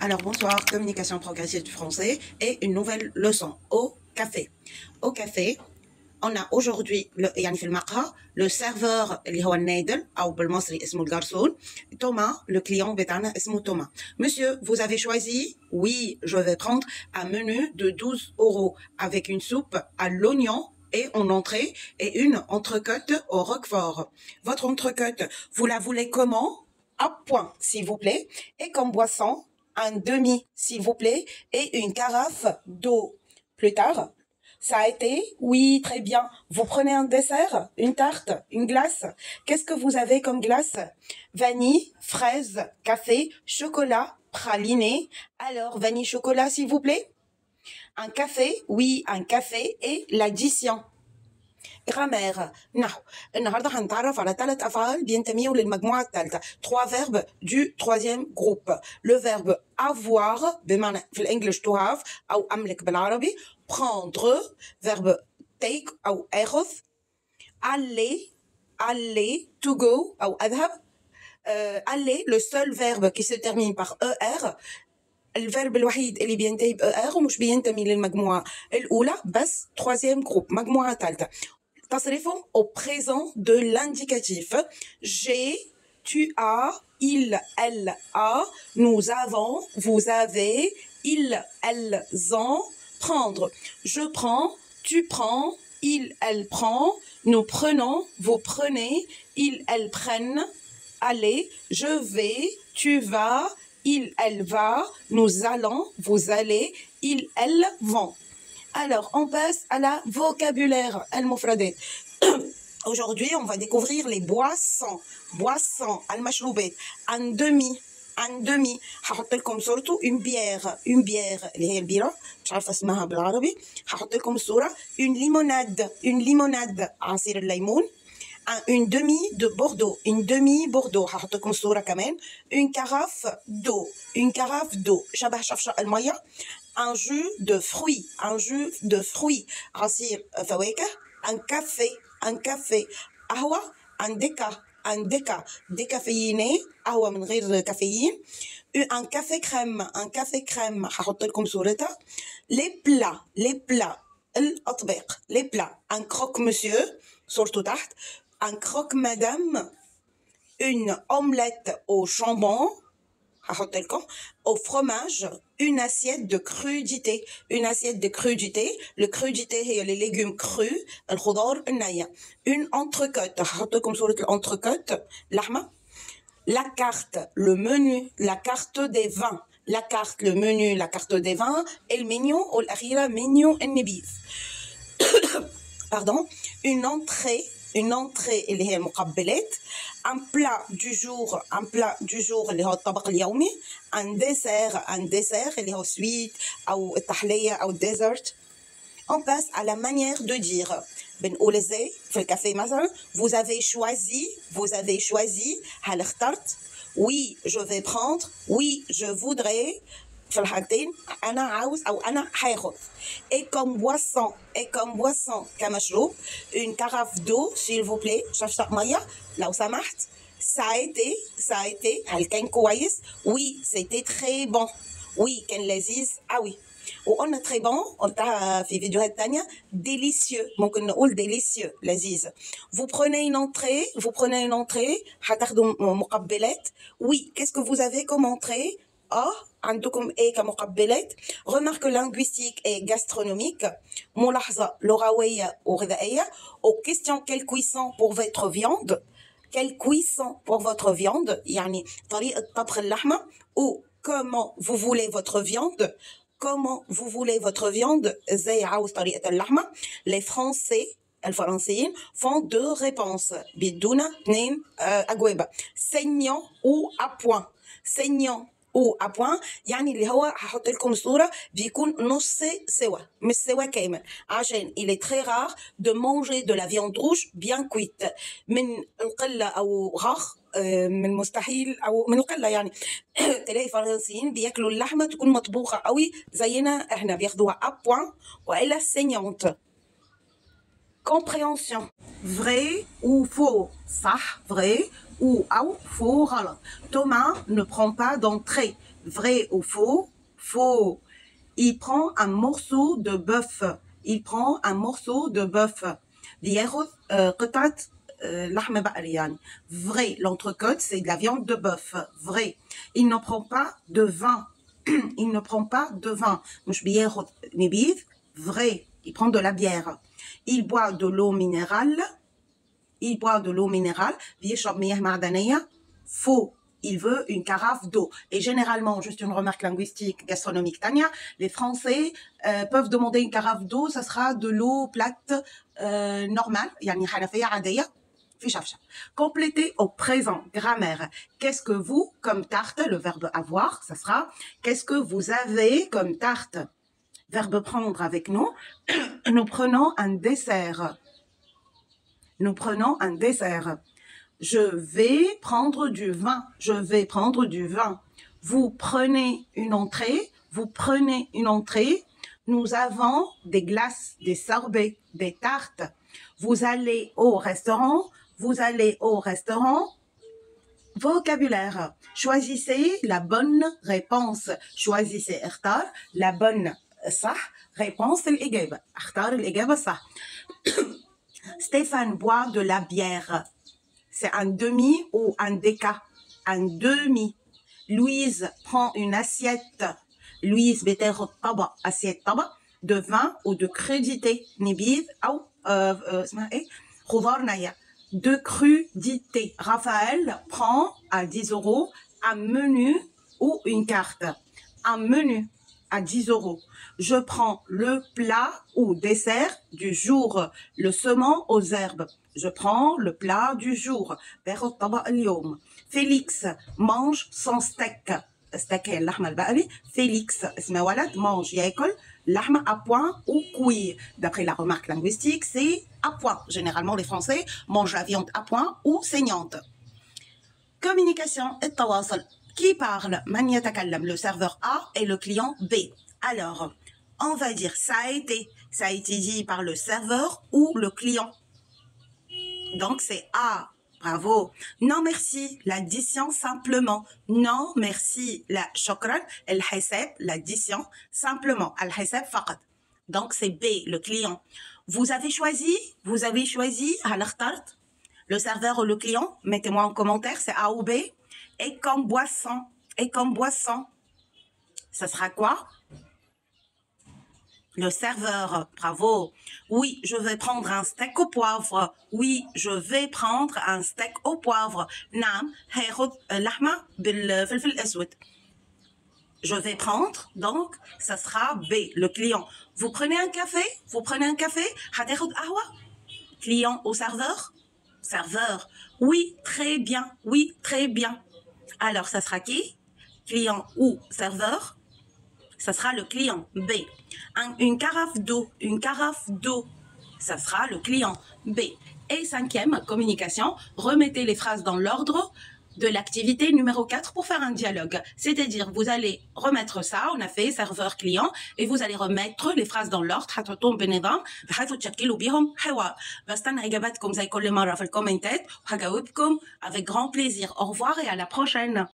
Alors bonsoir, communication progressive du français et une nouvelle leçon au café. Au café, on a aujourd'hui يعني في المقهى le serveur اللي هو النادل أو بالمصري اسمه الجارسون. Thomas, le client بتاعنا اسمه Thomas. Monsieur, vous avez choisi? Oui, je vais prendre un menu de 12 € avec une soupe à l'oignon et en entrée et une entrecôte au roquefort. Votre entrecôte, vous la voulez comment? À point, s'il vous plaît. Et comme boisson, un demi, s'il vous plaît, et une carafe d'eau. Plus tard, ça a été? Oui, très bien. Vous prenez un dessert? Une tarte? Une glace? Qu'est-ce que vous avez comme glace? Vanille, fraise, café, chocolat, praliné. Alors, vanille, chocolat, s'il vous plaît? Un café? Oui, un café et l'addition. Grammaire. نحو. النهارده هنتعرف على 3 أفعال بينتميوا للمجموعة الثالثة. 3 verbes du 3e groupe. Le verbe avoir بمعنى في الانجليش to have أو أملك بالعربي. Prendre verbe take أو أخذ. aller to go أو أذهب. aller le seul verbe qui se termine par er. الفيرب الوحيد اللي بينتهي ب er ومش بينتمي للمجموعة الأولى بس 3e groupe مجموعة ثالثة. تصريفه au présent de l'indicatif. J'ai, tu as, il, elle a, nous avons, vous avez, ils, elles ont. Prendre. Je prends, tu prends, il, elle prend, nous prenons, vous prenez, ils, elles prennent. Aller, je vais, tu vas, il, elle va, nous allons, vous allez, ils, elles vont. Alors, on passe à la vocabulaire, al-mufradat. Aujourd'hui, on va découvrir les boissons. Boissons, al-mashroubat, un demi. هحط لكم صورته une bière اللي هي البيرة مش عارفة اسمها بالعربي. هحط لكم الصورة une limonade عصير الليمون. une demi de Bordeaux هحط لكم الصورة كمان. une carafe d'eau شبه شفشق المية. un jus de fruits عصير فواكه. un café قهوة. un déca décaféiné قهوة من غير كافيين. un café crème هحط لكم صورتها. les plats الأطباق les plats. un croque monsieur صورته تحت. un croque madame. une omelette au jambon هحط لكم. au fromage. une assiette de crudité le crudité هي les légumes crus الخضار النية. une entrecôte هحط لكم صورة الانتركوت لحمة. la carte le menu la carte des vins le menu la carte des vins. المنيو والأخيرة منيو النبيذ. pardon. une entrée اللي هي المقبلات. un plat du jour اللي هو الطبق اليومي. un dessert اللي هو sweet أو التحلية أو dessert. on passe à la manière de dire. بنقول ازاي في الكافيه مثلا. vous avez choisi هل اخترت. oui je vais prendre. oui je voudrais. في الحالتين أنا عاوز أو أنا هاخد. et comme boisson كمشروب. une carafe d'eau s'il vous plaît شفشق مية لو سمحت. ça a été هل كان كويس. oui c'était très bon. oui كان لذيذ قوي. وقلنا très bon قلتها في فيديوهات تانية. délicieux ممكن نقول délicieux لذيذ. vous prenez une entrée هتاخدوا مقبلات. oui qu'est-ce que vous avez comme entrée. عندكم ايه كمقبلات. remarque linguistique et gastronomique. ملاحظة لغوية وغذائية. aux questions quelle cuisson pour votre viande. يعني طريقة طبخ اللحمة. ou comment vous voulez votre viande. ازاي عاوز طريقة اللحمة. les Français الفرنسيين font 2 réponses بيدونا 2 أجوبة. saignant ou à point يعني اللي هو هحط لكم صورة بيكون نص سوا مش سوا كامل عشان il est très rare de manger de la viande rouge bien cuite. من القلة أو غاخ من مستحيل أو من القلة يعني تلاقي فرنسيين بياكلوا اللحمة تكون مطبوخة قوي زينا احنا بياخدوها à point وإلا saignante. compréhension. vrai ou faux. صح vrai ou faux غلط. Thomas ne prend pas d'entrée. vrai ou faux? Faux. Il prend un morceau de bœuf. Il prend un morceau de bœuf. بياخد قطعة لحم بقري يعني. Vrai, l'entrecôte, c'est de la viande de bœuf. Vrai. Il ne prend pas de vin. Il ne prend pas de vin. مش بياخد نبيذ. Vrai. Il prend de la bière. Il boit de l'eau minérale. Il boit de l'eau minérale. بيشرب مياه معدنية. Faux. Il veut une carafe d'eau. Et généralement, juste une remarque linguistique, gastronomique, Tania, les Français peuvent demander une carafe d'eau, ça sera de l'eau plate normale, يعني حنفية عادية في شفشة. Complétez au présent, grammaire. Qu'est-ce que vous, comme tarte, le verbe avoir, ça sera qu'est-ce que vous avez comme tarte? Verbe prendre avec nous. Nous prenons un dessert. Nous prenons un dessert. Je vais prendre du vin. Je vais prendre du vin. Vous prenez une entrée. Vous prenez une entrée. Nous avons des glaces, des sorbets, des tartes. Vous allez au restaurant. Vous allez au restaurant. Vocabulaire. Choisissez la bonne réponse. Choisissez اختار la bonne صح. Réponse الإجابة. اختار الإجابة صح. Stéphane boit de la bière. C'est un demi ou un déca? Un demi. Louise prend une assiette. Louise بتاخد طبق assiette طبق de vin ou de crudité. نبيذ أو اسمها إيه؟ خضار نية. De crudité. Raphaël prend à 10 € un menu ou une carte. Un menu à 10 €. Je prends le plat ou dessert du jour. Le saumon aux herbes. Je prends le plat du jour. باخد طبق اليوم. Félix mange son steak. steak هي اللحمة البقري. Félix اسمه ولد mange ياكل لحمة à point ou cuit. D'après la remarque linguistique, c'est à point. Généralement, les Français mangent la viande à point ou saignante. Communication et التواصل. Qui parle? من يتكلم? Le serveur A et le client B. Alors, on va dire ça a été dit par le serveur ou le client. Donc, c'est A. Bravo. Non, merci. L'addition simplement. Non, merci. La shukran, الحساب, l'addition simplement. الحساب فقط. Donc, c'est B, le client. Vous avez choisi? Vous avez choisi? هل اخترت? Le serveur ou le client? Mettez-moi en commentaire, c'est A ou B. Et comme boisson. Et comme boisson. Ça sera quoi? Le serveur, bravo. Oui, je vais prendre un steak au poivre. Oui, je vais prendre un steak au poivre. نعم هاخد لحمة بالفلفل الأسود. Je vais prendre, donc, ça sera B, le client. Vous prenez un café? Vous prenez un café? هتاخد قهوة? Client au serveur? Serveur. Oui, très bien. Oui, très bien. Alors, ça sera qui? Client ou serveur? Ça sera le client. B. Une carafe d'eau. Une carafe d'eau. Ça sera le client. B. Et cinquième, communication. Remettez les phrases dans l'ordre de l'activité numéro 4 pour faire un dialogue. C'est-à-dire, vous allez remettre ça, on a fait serveur client, et vous allez remettre les phrases dans l'ordre, حتحطوهم بنظام بحيث تشكلوا بيهم حوار. بستنى إجاباتكم زي كل مرة في الكومنتات وهجاوبكم avec grand plaisir. Au revoir et à la prochaine.